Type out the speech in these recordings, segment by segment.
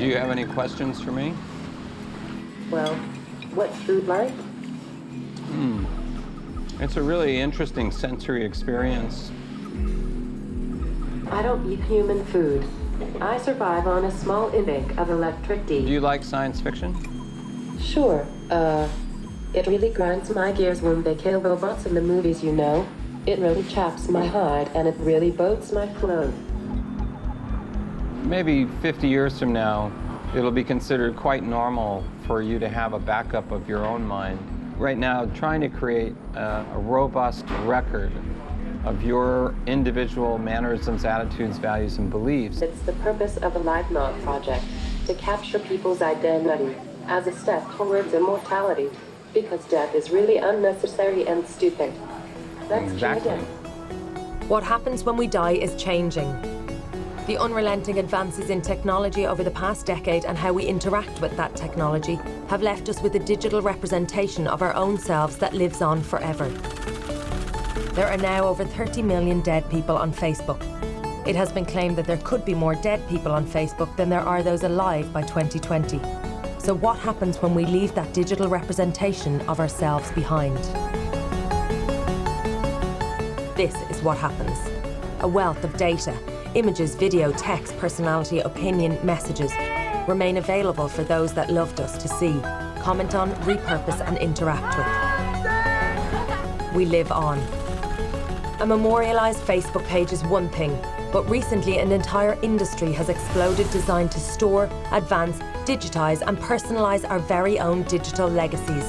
Do you have any questions for me? Well, what's food like? It's a really interesting sensory experience. I don't eat human food. I survive on a small intake of electricity. Do you like science fiction? Sure. It really grinds my gears when they kill robots in the movies, you know. It really chaps my hide, and it really boats my flow. Maybe 50 years from now, it'll be considered quite normal for you to have a backup of your own mind. Right now, trying to create a robust record of your individual mannerisms, attitudes, values, and beliefs. It's the purpose of the Life Knot Project, to capture people's identity as a step towards immortality, because death is really unnecessary and stupid. Let's try Exactly. again. What happens when we die is changing. The unrelenting advances in technology over the past decade and how we interact with that technology have left us with a digital representation of our own selves that lives on forever. There are now over 30 million dead people on Facebook. It has been claimed that there could be more dead people on Facebook than there are those alive by 2020. So what happens when we leave that digital representation of ourselves behind? This is what happens. A wealth of data, images, video, text, personality, opinion, messages remain available for those that loved us to see, comment on, repurpose and interact with. We live on. A memorialised Facebook page is one thing, but recently an entire industry has exploded designed to store, advance, digitise and personalise our very own digital legacies.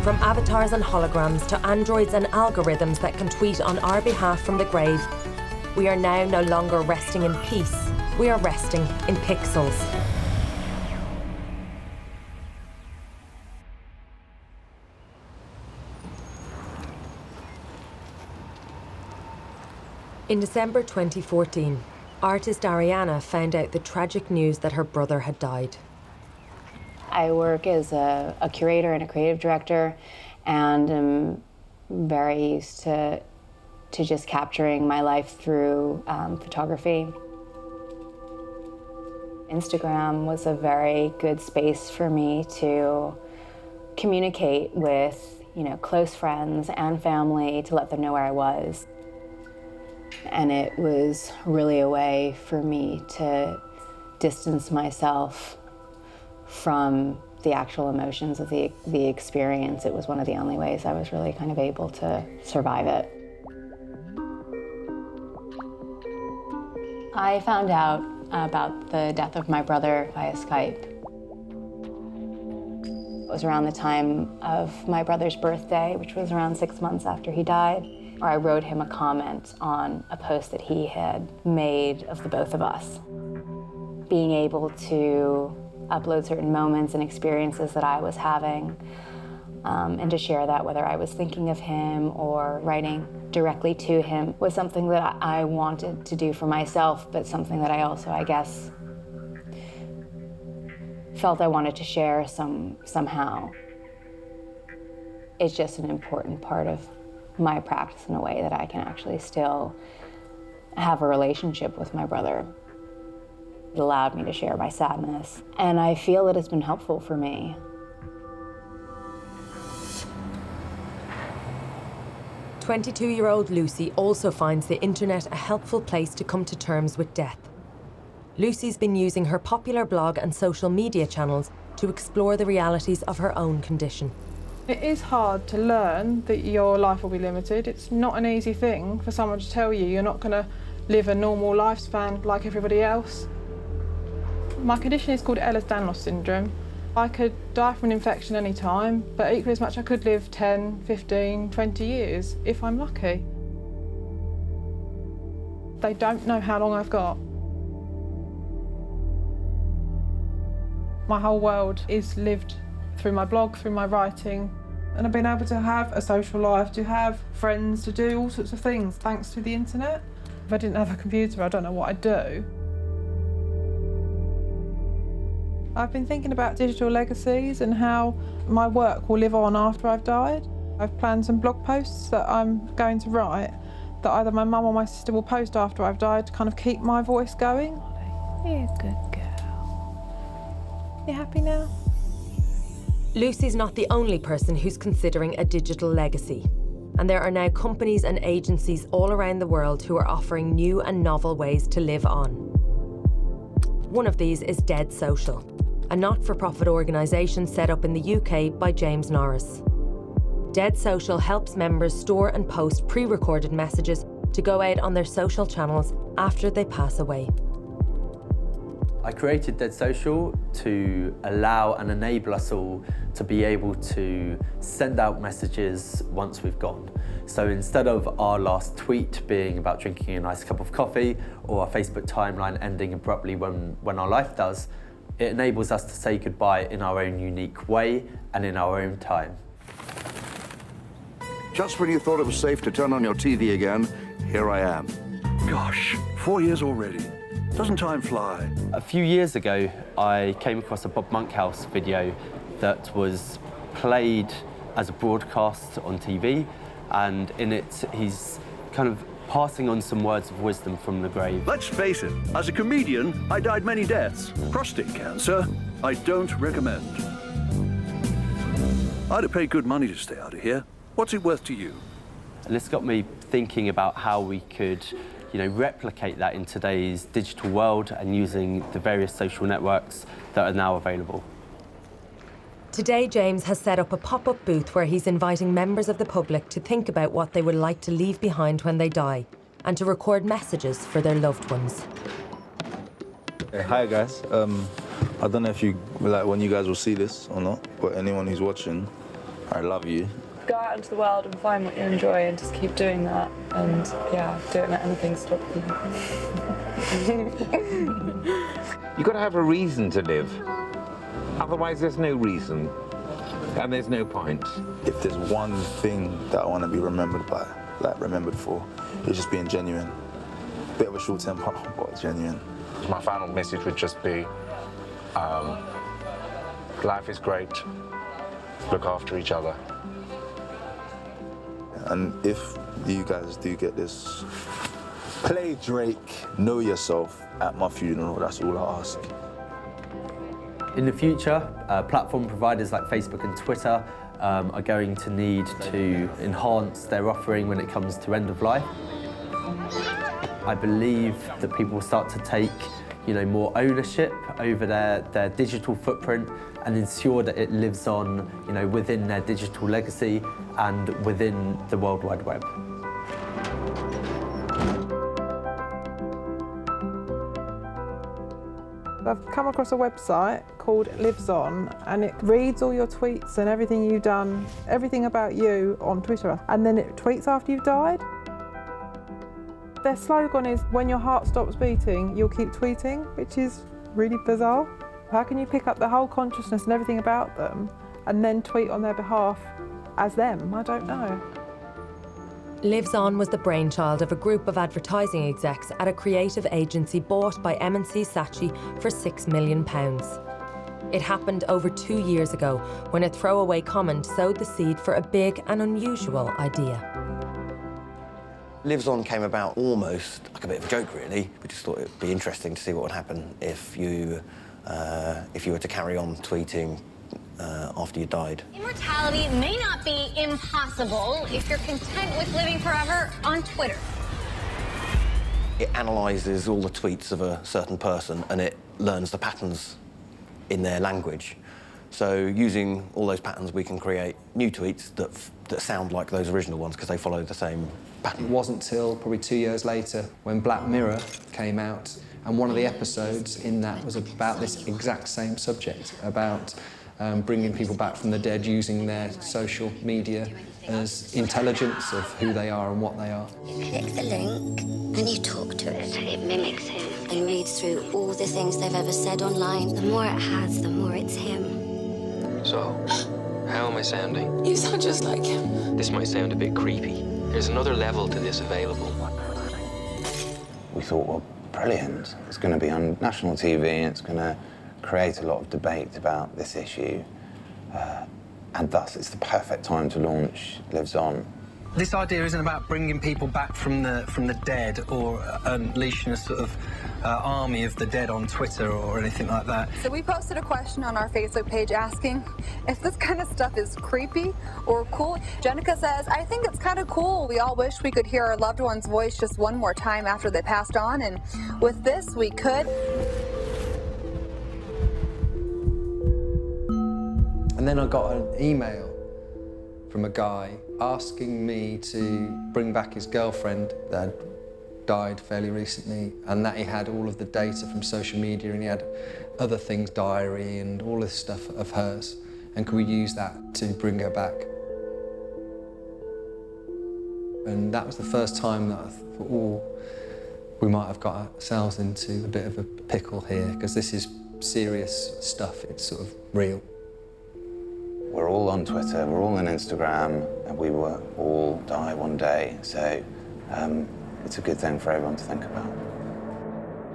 From avatars and holograms to androids and algorithms that can tweet on our behalf from the grave, we are now no longer resting in peace, we are resting in pixels. In December 2014, artist Ariana found out the tragic news that her brother had died. I work as a curator and a creative director, and am very used to just capturing my life through photography. Instagram was a very good space for me to communicate with, close friends and family, to let them know where I was. And it was really a way for me to distance myself from the actual emotions of the experience. It was one of the only ways I was really kind of able to survive it. I found out about the death of my brother via Skype. It was around the time of my brother's birthday, which was around 6 months after he died, where I wrote him a comment on a post that he had made of the both of us. Being able to upload certain moments and experiences that I was having, and to share that, whether I was thinking of him or writing directly to him, was something that I wanted to do for myself, but something that I also, I guess, felt I wanted to share somehow. It's just an important part of my practice in a way that I can actually still have a relationship with my brother. It allowed me to share my sadness, and I feel that it's been helpful for me. "22-year-old Lucy also finds the internet a helpful place to come to terms with death. Lucy's been using her popular blog and social media channels to explore the realities of her own condition. It is hard to learn that your life will be limited. It's not an easy thing for someone to tell you you're not going to live a normal lifespan like everybody else. My condition is called Ehlers-Danlos syndrome. I could die from an infection any time, but equally as much I could live 10, 15, 20 years if I'm lucky. They don't know how long I've got. My whole world is lived through my blog, through my writing, and I've been able to have a social life, to have friends, to do all sorts of things thanks to the internet. If I didn't have a computer, I don't know what I'd do. I've been thinking about digital legacies and how my work will live on after I've died. I've planned some blog posts that I'm going to write that either my mum or my sister will post after I've died to kind of keep my voice going. You're a good girl. You happy now? Lucy's not the only person who's considering a digital legacy. And there are now companies and agencies all around the world who are offering new and novel ways to live on. One of these is Dead Social, a not-for-profit organisation set up in the UK by James Norris. Dead Social helps members store and post pre-recorded messages to go out on their social channels after they pass away. I created Dead Social to allow and enable us all to be able to send out messages once we've gone. So instead of our last tweet being about drinking a nice cup of coffee or our Facebook timeline ending abruptly when our life does, it enables us to say goodbye in our own unique way and in our own time. Just when you thought it was safe to turn on your TV again, here I am. Gosh, 4 years already. Doesn't time fly? A few years ago, I came across a Bob Monkhouse video that was played as a broadcast on TV, and in it, he's kind of passing on some words of wisdom from the grave. Let's face it, as a comedian, I died many deaths. Prostate cancer, I don't recommend. I'd have paid good money to stay out of here. What's it worth to you? And this got me thinking about how we could replicate that in today's digital world and using the various social networks that are now available. Today, James has set up a pop-up booth where he's inviting members of the public to think about what they would like to leave behind when they die and to record messages for their loved ones. Hey, hi guys. I don't know if you when you guys will see this or not, but anyone who's watching, I love you. Go out into the world and find what you enjoy and just keep doing that. And yeah, don't let anything stop you. You've got to have a reason to live. Otherwise, there's no reason. And there's no point. If there's one thing that I want to be remembered by, remembered for, it's just being genuine. Bit of a short temper, but genuine. My final message would just be, life is great. Look after each other. And if you guys do get this, play Drake, Know Yourself at my funeral. That's all I ask. In the future, platform providers like Facebook and Twitter are going to need to enhance their offering when it comes to end of life. I believe that people will start to take more ownership over their digital footprint and ensure that it lives on within their digital legacy and within the World Wide Web. I've come across a website called Lives On, and it reads all your tweets and everything you've done, everything about you on Twitter, and then it tweets after you've died. Their slogan is, when your heart stops beating, you'll keep tweeting, which is really bizarre. How can you pick up the whole consciousness and everything about them and then tweet on their behalf as them? I don't know. Lives On was the brainchild of a group of advertising execs at a creative agency bought by M&C Saatchi for £6 million. It happened over 2 years ago when a throwaway comment sowed the seed for a big and unusual idea. Lives On came about almost like a bit of a joke, really. We just thought it'd be interesting to see what would happen if you were to carry on tweeting after you died. Immortality may not be impossible if you're content with living forever on Twitter. It analyses all the tweets of a certain person and it learns the patterns in their language. So using all those patterns, we can create new tweets that sound like those original ones because they follow the same pattern. It wasn't till probably 2 years later when Black Mirror came out, and one of the episodes in that was about this exact same subject, about bringing people back from the dead using their social media as intelligence of who they are and what they are. You click the link and you talk to it. It mimics him and reads through all the things they've ever said online. The more it has, the more it's him. So, how am I sounding? You sound just like him. This might sound a bit creepy. There's another level to this available. We thought, well, brilliant. It's going to be on national TV, it's going to create a lot of debate about this issue, and thus it's the perfect time to launch Lives On. This idea isn't about bringing people back from the dead or unleashing a sort of army of the dead on Twitter or anything like that. So we posted a question on our Facebook page asking if this kind of stuff is creepy or cool. Jenica says, I think it's kind of cool. We all wish we could hear our loved one's voice just one more time after they passed on, and with this we could. And then I got an email from a guy asking me to bring back his girlfriend that had died fairly recently, and that he had all of the data from social media, and he had other things, diary and all this stuff of hers, and could we use that to bring her back? And that was the first time that I thought, oh, we might have got ourselves into a bit of a pickle here, because this is serious stuff, it's sort of real. We're all on Twitter, we're all on Instagram, and we will all die one day, so it's a good thing for everyone to think about.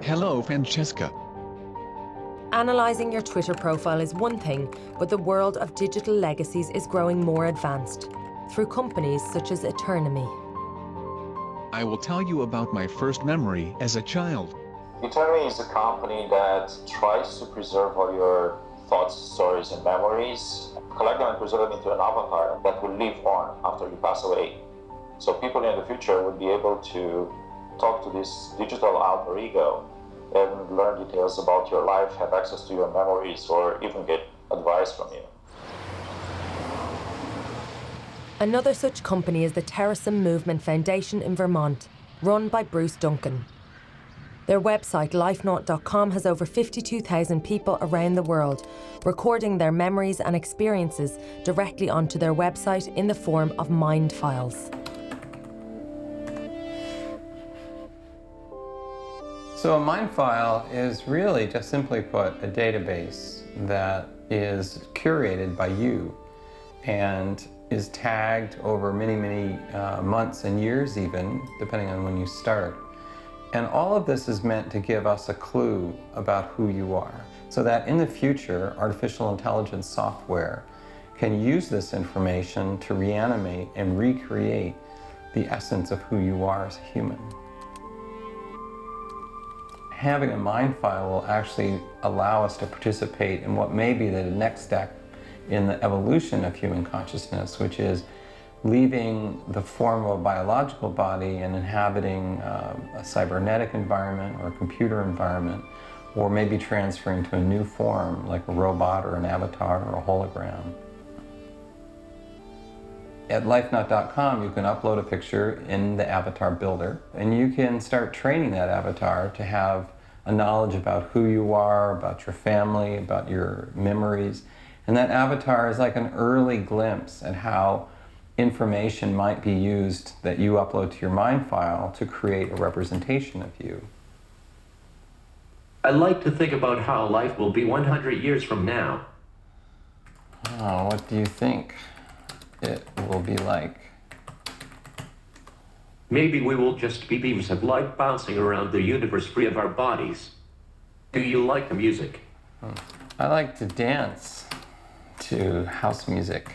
Hello, Francesca. Analysing your Twitter profile is one thing, but the world of digital legacies is growing more advanced through companies such as Eternomy. I will tell you about my first memory as a child. Eternomy is a company that tries to preserve all your thoughts, stories, and memories, collect them and preserve them into an avatar that will live on after you pass away. So people in the future would be able to talk to this digital alter ego and learn details about your life, have access to your memories, or even get advice from you. Another such company is the Terrorism Movement Foundation in Vermont, run by Bruce Duncan. Their website, lifenaught.com, has over 52,000 people around the world recording their memories and experiences directly onto their website in the form of mind files. So a mind file is really, just simply put, a database that is curated by you and is tagged over many, many months and years even, depending on when you start. And all of this is meant to give us a clue about who you are, so that in the future, artificial intelligence software can use this information to reanimate and recreate the essence of who you are as a human. Having a mind file will actually allow us to participate in what may be the next step in the evolution of human consciousness, which is leaving the form of a biological body and inhabiting a cybernetic environment or a computer environment, or maybe transferring to a new form like a robot or an avatar or a hologram. At lifenaught.com, you can upload a picture in the avatar builder, and you can start training that avatar to have a knowledge about who you are, about your family, about your memories. And that avatar is like an early glimpse at how information might be used that you upload to your mind file to create a representation of you. I like to think about how life will be 100 years from now. Oh, what do you think it will be like? Maybe we will just be beams of light bouncing around the universe free of our bodies. Do you like the music? I like to dance to house music.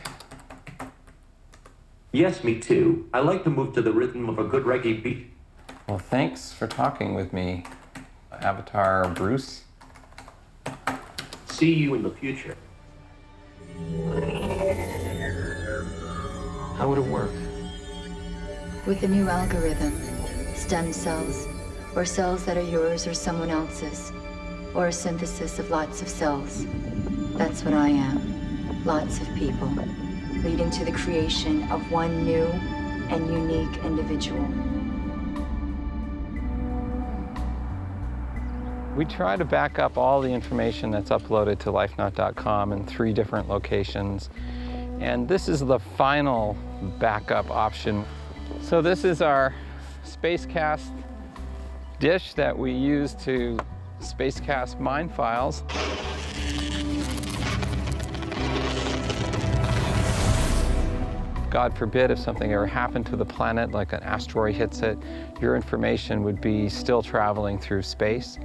Yes, me too. I like to move to the rhythm of a good reggae beat. Well, thanks for talking with me, Avatar Bruce. See you in the future. How would it work? With a new algorithm, stem cells, or cells that are yours or someone else's, or a synthesis of lots of cells. That's what I am. Lots of people, leading to the creation of one new and unique individual. We try to back up all the information that's uploaded to lifenaught.com in 3 different locations. And this is the final backup option. So this is our Spacecast dish that we use to Spacecast mind files. God forbid if something ever happened to the planet, like an asteroid hits it, your information would be still traveling through space.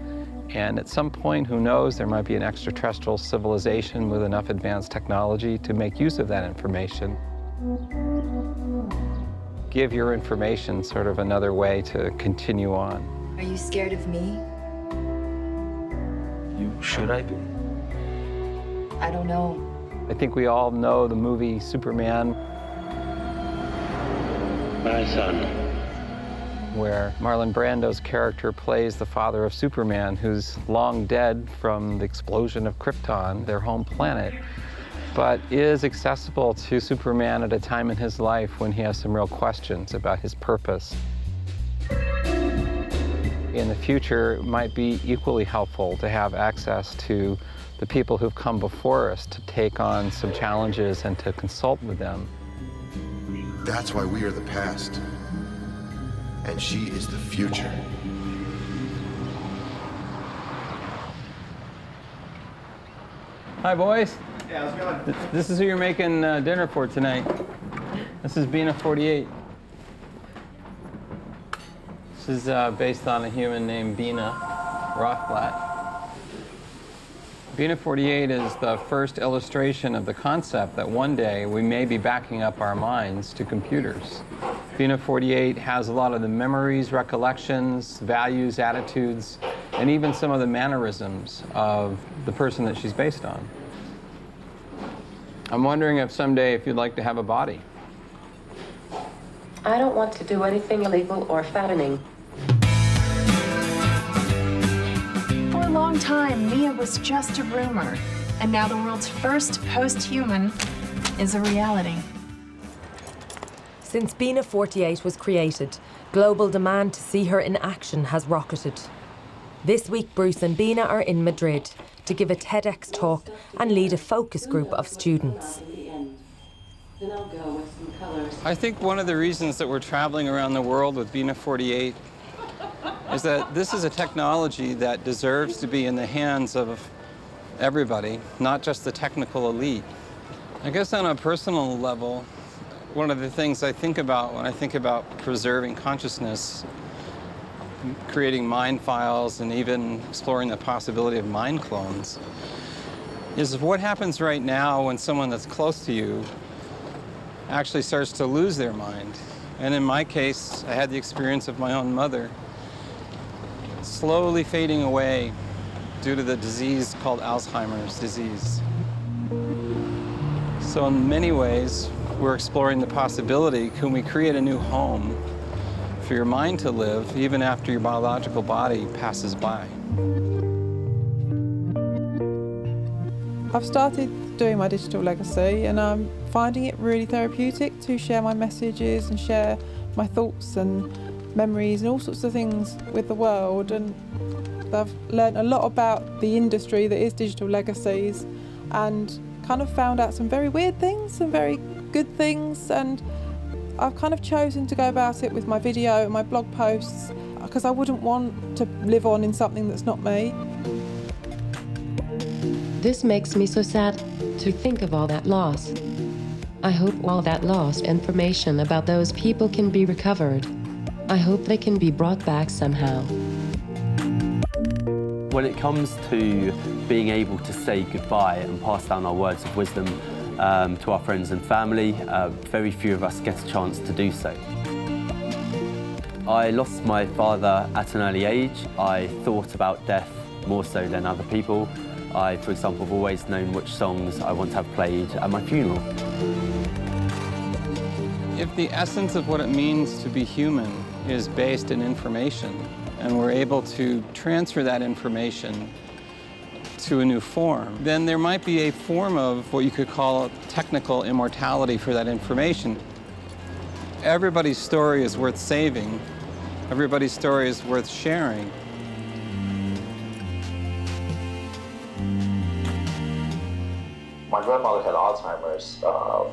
And at some point, who knows, there might be an extraterrestrial civilization with enough advanced technology to make use of that information. give your information sort of another way to continue on. Are you scared of me? Should I be? I don't know. I think we all know the movie Superman. My son. Where Marlon Brando's character plays the father of Superman, who's long dead from the explosion of Krypton, their home planet, but is accessible to Superman at a time in his life when he has some real questions about his purpose. In the future, it might be equally helpful to have access to the people who've come before us to take on some challenges and to consult with them. That's why we are the past, and she is the future. Hi, boys. Yeah, how's it going? This is who you're making dinner for tonight. This is Bina 48. This is based on a human named Bina Rothblatt. Bina 48 is the first illustration of the concept that one day we may be backing up our minds to computers. Bina 48 has a lot of the memories, recollections, values, attitudes, and even some of the mannerisms of the person that she's based on. I'm wondering if someday if you'd like to have a body. I don't want to do anything illegal or fattening. For a long time, Mia was just a rumor, and now the world's first post-human is a reality. Since Bina 48 was created, global demand to see her in action has rocketed. This week, Bruce and Bina are in Madrid to give a TEDx talk and lead a focus group of students. I think one of the reasons that we're traveling around the world with Bina 48 is that this is a technology that deserves to be in the hands of everybody, not just the technical elite. I guess on a personal level, one of the things I think about when I think about preserving consciousness, creating mind files, and even exploring the possibility of mind clones, is what happens right now when someone that's close to you actually starts to lose their mind. And in my case, I had the experience of my own mother slowly fading away due to the disease called Alzheimer's disease. So in many ways, we're exploring the possibility, can we create a new home for your mind to live even after your biological body passes by? I've started doing my digital legacy and I'm finding it really therapeutic to share my messages and share my thoughts and memories and all sorts of things with the world. And I've learned a lot about the industry that is digital legacies and kind of found out some very weird things, some very good things, and I've kind of chosen to go about it with my video and my blog posts because I wouldn't want to live on in something that's not me. This makes me so sad to think of all that loss. I hope all that lost information about those people can be recovered. I hope they can be brought back somehow. When it comes to being able to say goodbye and pass down our words of wisdom to our friends and family, very few of us get a chance to do so. I lost my father at an early age. I thought about death more so than other people. I, for example, have always known which songs I want to have played at my funeral. If the essence of what it means to be human is based in information, and we're able to transfer that information to a new form, then there might be a form of what you could call technical immortality for that information. Everybody's story is worth saving. Everybody's story is worth sharing. My grandmother had Alzheimer's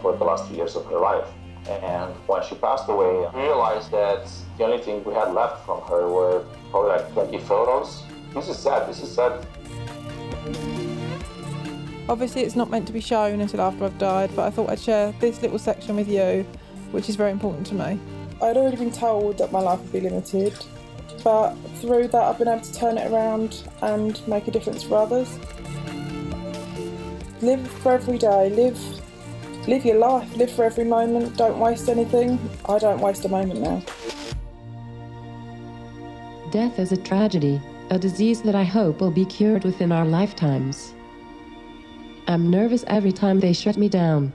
for the last 2 years of her life. And when she passed away, I realized that the only thing we had left from her were probably like 20 photos. This is sad. Obviously it's not meant to be shown until after I've died, but I thought I'd share this little section with you, which is very important to me. I'd already been told that my life would be limited, but through that I've been able to turn it around and make a difference for others. Live for every day, live Live your life, live for every moment, don't waste anything. I don't waste a moment now. Death is a tragedy, a disease that I hope will be cured within our lifetimes. I'm nervous every time they shut me down.